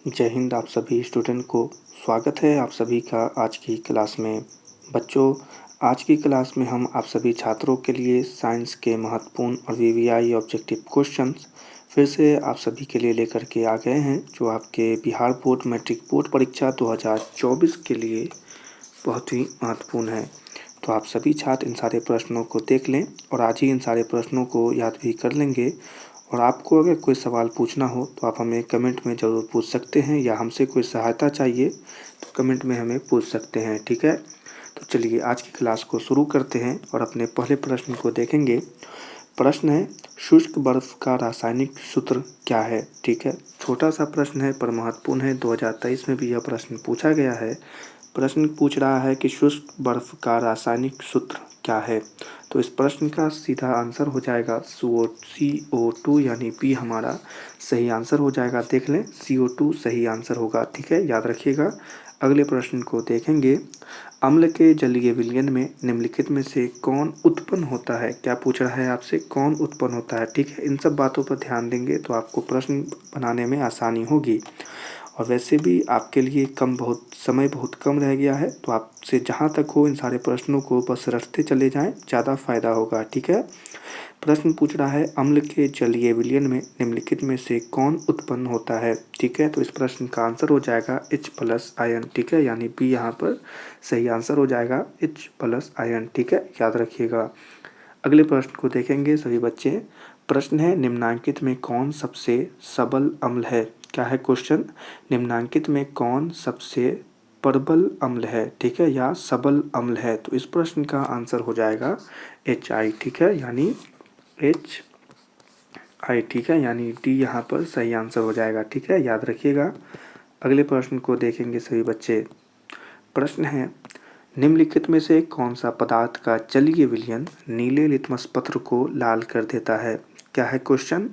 जय हिंद। आप सभी स्टूडेंट को स्वागत है आप सभी का आज की क्लास में। बच्चों, आज की क्लास में हम आप सभी छात्रों के लिए साइंस के महत्वपूर्ण और वीवीआई ऑब्जेक्टिव क्वेश्चंस फिर से आप सभी के लिए लेकर के आ गए हैं, जो आपके बिहार बोर्ड मैट्रिक बोर्ड परीक्षा 2024 के लिए बहुत ही महत्वपूर्ण है। तो आप सभी छात्र इन सारे प्रश्नों को देख लें और आज ही इन सारे प्रश्नों को याद भी कर लेंगे। और आपको अगर कोई सवाल पूछना हो तो आप हमें कमेंट में ज़रूर पूछ सकते हैं, या हमसे कोई सहायता चाहिए तो कमेंट में हमें पूछ सकते हैं। ठीक है, तो चलिए आज की क्लास को शुरू करते हैं और अपने पहले प्रश्न को देखेंगे। प्रश्न है, शुष्क बर्फ का रासायनिक सूत्र क्या है। ठीक है, छोटा सा प्रश्न है पर महत्वपूर्ण है। 2023 में भी यह प्रश्न पूछा गया है। प्रश्न पूछ रहा है कि शुष्क बर्फ का रासायनिक सूत्र क्या है। तो इस प्रश्न का सीधा आंसर हो जाएगा CO2, यानी बी हमारा सही आंसर हो जाएगा। देख लें, CO2 सही आंसर होगा। ठीक है, याद रखिएगा। अगले प्रश्न को देखेंगे। अम्ल के जलीय विलयन में निम्नलिखित में से कौन उत्पन्न होता है। क्या पूछ रहा है आपसे, कौन उत्पन्न होता है। ठीक है, इन सब बातों पर ध्यान देंगे तो आपको प्रश्न बनाने में आसानी होगी। और वैसे भी आपके लिए समय बहुत कम रह गया है, तो आपसे जहाँ तक हो इन सारे प्रश्नों को बस रटते चले जाएं, ज़्यादा फायदा होगा। ठीक है, प्रश्न पूछ रहा है, अम्ल के जलीय विलयन में निम्नलिखित में से कौन उत्पन्न होता है। ठीक है, तो इस प्रश्न का आंसर हो जाएगा H+ आयन। ठीक है, यानी बी यहाँ पर सही आंसर हो जाएगा, H+ आयन। ठीक है, याद रखिएगा। अगले प्रश्न को देखेंगे सभी बच्चे। प्रश्न है, निम्नांकित में कौन सबसे सबल अम्ल है। क्या है क्वेश्चन, निम्नांकित में कौन सबसे प्रबल अम्ल है। ठीक है, या सबल अम्ल है। तो इस प्रश्न का आंसर हो जाएगा HI। ठीक है, यानी HI। ठीक है, यानी डी यहाँ पर सही आंसर हो जाएगा। ठीक है, याद रखिएगा। अगले प्रश्न को देखेंगे सभी बच्चे। प्रश्न है, निम्नलिखित में से कौन सा पदार्थ का जलीय विलयन नीले लिटमस पत्र को लाल कर देता है। क्या है क्वेश्चन,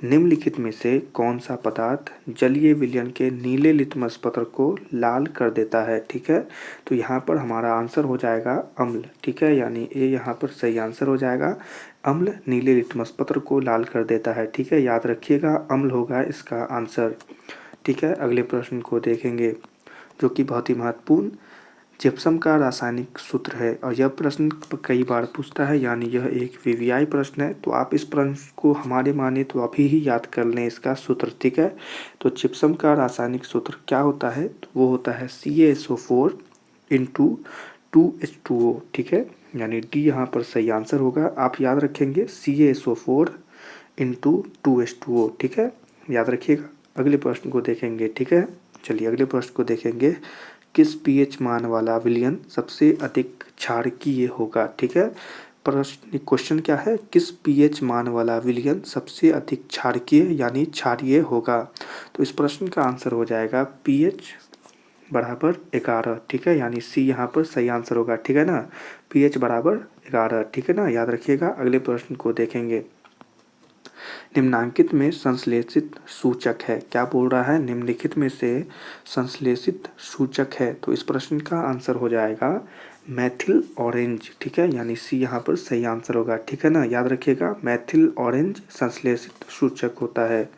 निम्नलिखित में से कौन सा पदार्थ जलीय विलयन के नीले लिटमस पत्र को लाल कर देता है। ठीक है, तो यहाँ पर हमारा आंसर हो जाएगा अम्ल। ठीक है, यानी ए यहाँ पर सही आंसर हो जाएगा। अम्ल नीले लिटमस पत्र को लाल कर देता है। ठीक है, याद रखिएगा, अम्ल होगा इसका आंसर। ठीक है, अगले प्रश्न को देखेंगे जो कि बहुत ही महत्वपूर्ण जिप्सम का रासायनिक सूत्र है। और यह प्रश्न कई बार पूछता है, यानी यह एक वीवीआई प्रश्न है। तो आप इस प्रश्न को हमारे माने तो अभी ही याद कर लें इसका सूत्र। ठीक है, तो जिप्सम का रासायनिक सूत्र क्या होता है, तो वो होता है CaSO4 × 2H2O। ठीक है, यानी डी यहाँ पर सही आंसर होगा। आप याद रखेंगे CaSO4 × 2H2O। ठीक है, याद रखिएगा। अगले प्रश्न को देखेंगे। ठीक है, चलिए अगले प्रश्न को देखेंगे। किस पीएच मान वाला विलयन सबसे अधिक क्षारकीय होगा। ठीक है, प्रश्न क्वेश्चन क्या है, किस पीएच मान वाला विलयन सबसे अधिक क्षारकीय यानी क्षारीय होगा। तो इस प्रश्न का आंसर हो जाएगा pH = 11। ठीक है, यानी सी यहाँ पर सही आंसर होगा। ठीक है ना, pH = 11। ठीक है ना, याद रखिएगा। अगले प्रश्न को देखेंगे। निम्नांकित में संश्लेषित सूचक है। क्या बोल रहा है, निम्नलिखित में से संश्लेषित सूचक है। तो इस प्रश्न का आंसर हो जाएगा मैथिल ऑरेंज। ठीक है, यानी सी यहाँ पर सही आंसर होगा। ठीक है ना, याद रखिएगा, मैथिल ऑरेंज संश्लेषित सूचक होता है।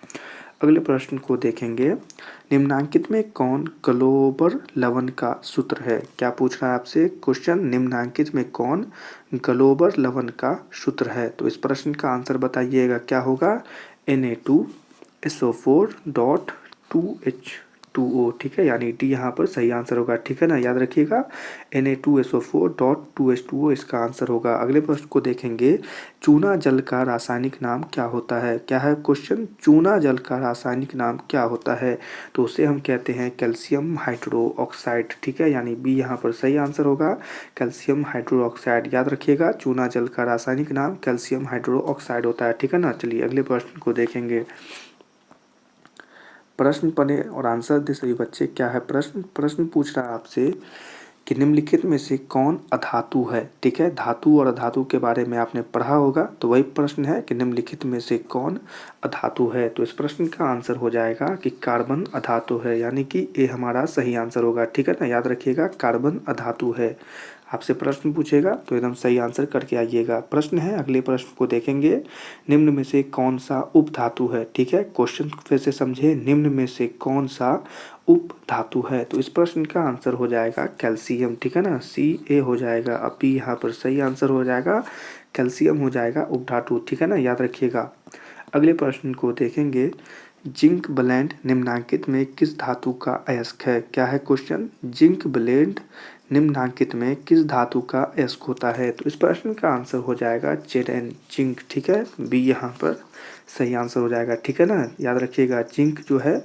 अगले प्रश्न को देखेंगे। निम्नांकित में कौन ग्लोबर लवण का सूत्र है। क्या पूछ रहा है आपसे क्वेश्चन, निम्नांकित में कौन ग्लोबर लवण का सूत्र है। तो इस प्रश्न का आंसर बताइएगा, क्या होगा, Na2SO4.2H2O। ठीक है, यानी डी यहाँ पर सही आंसर होगा। ठीक है ना, याद रखिएगा, Na2SO4.2H2O इसका आंसर होगा। अगले प्रश्न को देखेंगे। चूना जल का रासायनिक नाम क्या होता है। क्या है क्वेश्चन, चूना जल का रासायनिक नाम क्या होता है। तो उसे हम कहते हैं कैल्शियम हाइड्रोक्साइड। ठीक है, यानी बी यहाँ पर सही आंसर होगा, कैल्शियम हाइड्रोक्साइड। याद रखिएगा, चूना जल का रासायनिक नाम कैल्शियम हाइड्रोक्साइड होता है। ठीक है ना, चलिए अगले प्रश्न को देखेंगे। प्रश्न पढ़े और आंसर दे सभी बच्चे। क्या है प्रश्न पूछ रहा है आपसे कि निम्नलिखित में से कौन अधातु है। ठीक है, धातु और अधातु के बारे में आपने पढ़ा होगा, तो वही प्रश्न है कि निम्नलिखित में से कौन अधातु है। तो इस प्रश्न का आंसर हो जाएगा कि कार्बन अधातु है, यानी कि ए हमारा सही आंसर होगा। ठीक है ना, याद रखिएगा, कार्बन अधातु है। आपसे प्रश्न पूछेगा तो एकदम सही आंसर करके आइएगा। प्रश्न है, अगले प्रश्न को देखेंगे, निम्न में से कौन सा उपधातु है। ठीक है, क्वेश्चन फिर से समझे, निम्न में से कौन सा उपधातु है। तो इस प्रश्न का आंसर हो जाएगा कैल्शियम। ठीक है ना, Ca हो जाएगा। अभी यहाँ पर सही आंसर हो जाएगा कैल्शियम हो जाएगा उपधातु। ठीक है ना, याद रखिएगा। अगले प्रश्न को देखेंगे, जिंक ब्लेंड निम्नांकित में किस धातु का अयस्क है। क्या है क्वेश्चन, जिंक ब्लेंड निम्नांकित में किस धातु का अयस्क होता है। तो इस प्रश्न का आंसर हो जाएगा जेरेन, जिंक। ठीक है, बी यहाँ पर सही आंसर हो जाएगा। ठीक है ना, याद रखिएगा, जिंक जो है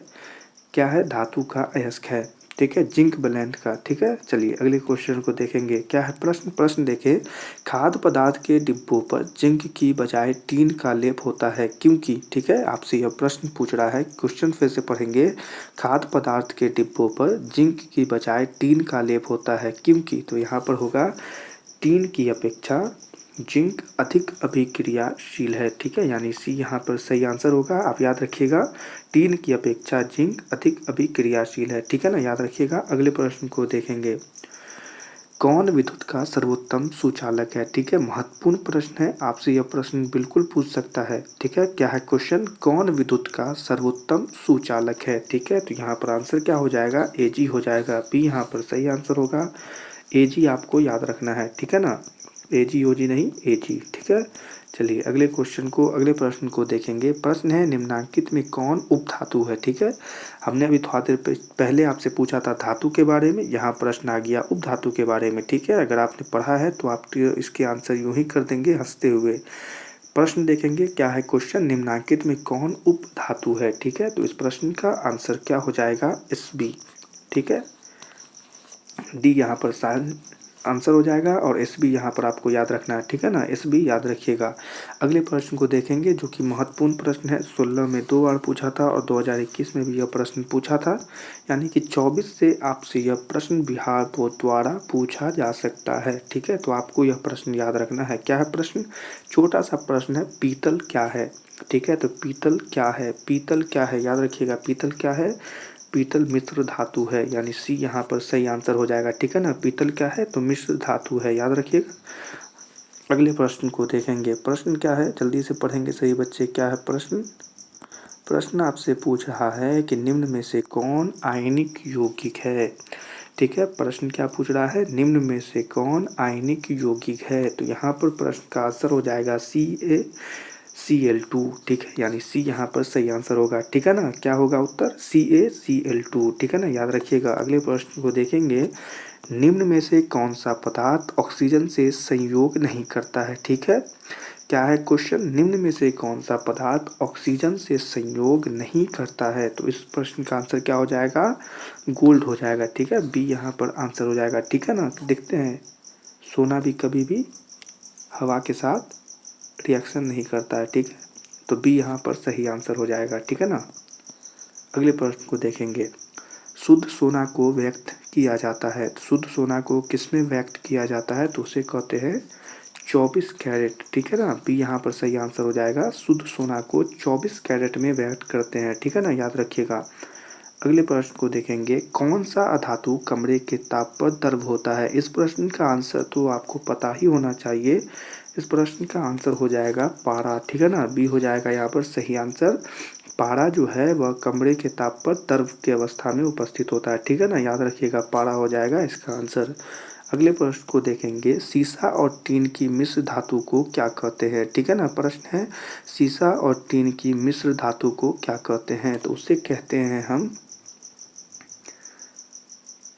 क्या है, धातु का अयस्क है। ठीक है, जिंक ब्लेंड का। ठीक है, चलिए अगले क्वेश्चन को देखेंगे। क्या है प्रश्न देखें, खाद्य पदार्थ के डिब्बों पर जिंक की बजाय टीन का लेप होता है क्योंकि। ठीक है, आपसे यह प्रश्न पूछ रहा है, क्वेश्चन फिर से पढ़ेंगे। खाद्य पदार्थ के डिब्बों पर जिंक की बजाय टीन का लेप होता है क्योंकि। तो यहाँ पर होगा, टीन की अपेक्षा जिंक अधिक अभिक्रियाशील है। ठीक है, यानी सी यहाँ पर सही आंसर होगा। आप याद रखिएगा, टीन की अपेक्षा जिंक अधिक अभिक्रियाशील है। ठीक है ना, याद रखिएगा। अगले प्रश्न को देखेंगे, कौन विद्युत का सर्वोत्तम सुचालक है। ठीक है, महत्वपूर्ण प्रश्न है, आपसे यह प्रश्न बिल्कुल पूछ सकता है। ठीक है, क्या है क्वेश्चन, कौन विद्युत का सर्वोत्तम सुचालक है। ठीक है, तो यहाँ पर आंसर क्या हो जाएगा, Ag हो जाएगा। बी यहाँ पर सही आंसर होगा। Ag आपको याद रखना है। ठीक है ना, Ag ओजी नहीं, Ag। ठीक है, चलिए अगले क्वेश्चन को, अगले प्रश्न को देखेंगे। प्रश्न है, निम्नांकित में कौन उपधातु है। ठीक है, हमने अभी थोड़ा देर पहले आपसे पूछा था धातु के बारे में, यहाँ प्रश्न आ गया उपधातु के बारे में। ठीक है, अगर आपने पढ़ा है तो आप इसके आंसर यूं ही कर देंगे हंसते हुए। प्रश्न देखेंगे, क्या है क्वेश्चन, निम्नांकित में कौन उपधातु है। ठीक है, तो इस प्रश्न का आंसर क्या हो जाएगा, Sb। ठीक है, डी यहाँ पर शायद आंसर हो जाएगा और Sb यहाँ पर आपको याद रखना है। ठीक है ना, Sb याद रखिएगा। अगले प्रश्न को देखेंगे जो कि महत्वपूर्ण प्रश्न है, 16 में 2 बार पूछा था और 2021 में भी यह प्रश्न पूछा था, यानी कि 24 से आपसे यह प्रश्न बिहार बोर्ड द्वारा पूछा जा सकता है। ठीक है, तो आपको यह प्रश्न याद रखना है। क्या है प्रश्न, छोटा सा प्रश्न है, पीतल क्या है। ठीक है, तो पीतल क्या है, पीतल क्या है, याद रखिएगा, पीतल क्या है, पीतल मिश्र धातु है, यानी सी यहाँ पर सही आंसर हो जाएगा। ठीक है ना, पीतल क्या है, तो मिश्र धातु है, याद रखिएगा। अगले प्रश्न को देखेंगे। प्रश्न क्या है, जल्दी से पढ़ेंगे सही बच्चे। क्या है प्रश्न आपसे पूछ रहा है कि निम्न में से कौन आयनिक यौगिक है। ठीक है, प्रश्न क्या पूछ रहा है, निम्न में से कौन आयनिक यौगिक है। तो यहाँ पर प्रश्न का आंसर हो जाएगा CaCl2। ठीक है, यानी सी यहाँ पर सही आंसर होगा। ठीक है ना, क्या होगा उत्तर, CaCl2। ठीक है ना, याद रखिएगा। अगले प्रश्न को देखेंगे, निम्न में से कौन सा पदार्थ ऑक्सीजन से संयोग नहीं करता है। ठीक है, क्या है क्वेश्चन, निम्न में से कौन सा पदार्थ ऑक्सीजन से संयोग नहीं करता है। तो इस प्रश्न का आंसर क्या हो जाएगा, गोल्ड हो जाएगा। ठीक है, बी यहाँ पर आंसर हो जाएगा। ठीक है ना, तो देखते हैं, सोना भी कभी भी हवा के साथ रिएक्शन नहीं करता है। ठीक है, तो बी यहाँ पर सही आंसर हो जाएगा। ठीक है ना, अगले प्रश्न को देखेंगे, शुद्ध सोना को व्यक्त किया जाता है। शुद्ध सोना को किसमें व्यक्त किया जाता है, तो उसे कहते हैं 24 कैरेट। ठीक है ना, बी यहाँ पर सही आंसर हो जाएगा। शुद्ध सोना को 24 कैरेट में व्यक्त करते हैं। ठीक है ना, याद रखिएगा। अगले प्रश्न को देखेंगे, कौन सा अधातु कमरे के ताप पर द्रव होता है। इस प्रश्न का आंसर तो आपको पता ही होना चाहिए। इस प्रश्न का आंसर हो जाएगा पारा। ठीक है ना, बी हो जाएगा यहाँ पर सही आंसर। पारा जो है वह कमरे के ताप पर द्रव की अवस्था में उपस्थित होता है। ठीक है ना, याद रखिएगा, पारा हो जाएगा इसका आंसर। अगले प्रश्न को देखेंगे, सीसा और टीन की मिश्र धातु को क्या कहते हैं। ठीक है ना, प्रश्न है, सीसा और टीन की मिश्र धातु को क्या कहते हैं। तो उसे कहते हैं हम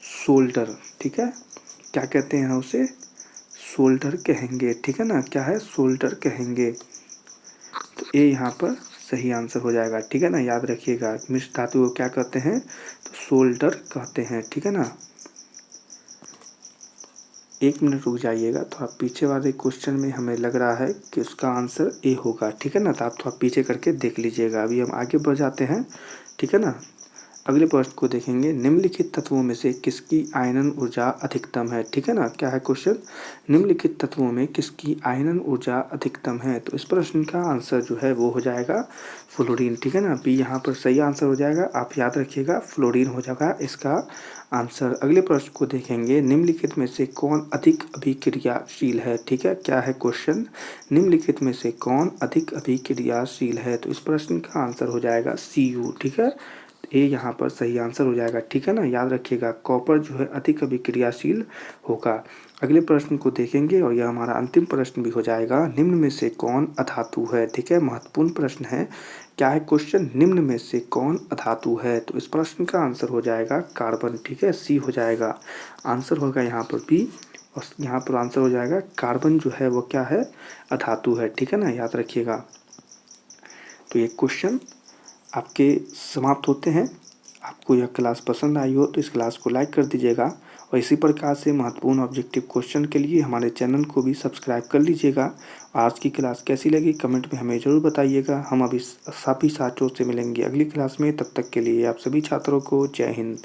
सोल्डर। ठीक है, क्या कहते हैं उसे, सोल्डर कहेंगे। ठीक है ना, क्या है, सोल्डर कहेंगे। तो ये यहाँ पर सही आंसर हो जाएगा। ठीक है ना, याद रखिएगा, मिश्र धातु को क्या कहते हैं, तो सोल्डर कहते हैं। ठीक है ना, 1 मिनट रुक जाइएगा, थोड़ा पीछे वाले क्वेश्चन में हमें लग रहा है कि उसका आंसर ए होगा। ठीक है ना, तो आप थोड़ा पीछे करके देख लीजिएगा। अभी हम आगे बढ़ जाते हैं। ठीक है ना, अगले प्रश्न को देखेंगे, निम्नलिखित तत्वों में से किसकी आयनन ऊर्जा अधिकतम है। ठीक है ना, क्या है क्वेश्चन, निम्नलिखित तत्वों में किसकी आयनन ऊर्जा अधिकतम है। तो इस प्रश्न का आंसर जो है वो हो जाएगा फ्लोरीन। ठीक है ना, बी यहाँ पर सही आंसर हो जाएगा, आप याद रखिएगा फ्लोरीन हो जाएगा इसका आंसर। अगले प्रश्न को देखेंगे, निम्नलिखित में से कौन अधिक अभिक्रियाशील है। ठीक है, क्या है क्वेश्चन, निम्नलिखित में से कौन अधिक अभिक्रियाशील है। तो इस प्रश्न का आंसर हो जाएगा Cu। ठीक है, ए यहाँ पर सही आंसर हो जाएगा। ठीक है ना, याद रखिएगा कॉपर जो है अधिक अभिक्रियाशील होगा। अगले प्रश्न को देखेंगे और यह हमारा अंतिम प्रश्न भी हो जाएगा, निम्न में से कौन अधातु है। ठीक है, महत्वपूर्ण प्रश्न है, क्या है क्वेश्चन, निम्न में से कौन अधातु है। तो इस प्रश्न का आंसर हो जाएगा कार्बन। ठीक है, सी हो जाएगा, आंसर होगा यहाँ पर बी और यहाँ पर आंसर हो जाएगा कार्बन जो है वो क्या है, अधातु है। ठीक है ना, याद रखिएगा। तो ये क्वेश्चन आपके समाप्त होते हैं। आपको यह क्लास पसंद आई हो तो इस क्लास को लाइक कर दीजिएगा और इसी प्रकार से महत्वपूर्ण ऑब्जेक्टिव क्वेश्चन के लिए हमारे चैनल को भी सब्सक्राइब कर लीजिएगा। आज की क्लास कैसी लगी कमेंट में हमें ज़रूर बताइएगा। हम अभी सभी साथियों से मिलेंगे अगली क्लास में, तब तक के लिए आप सभी छात्रों को जय हिंद।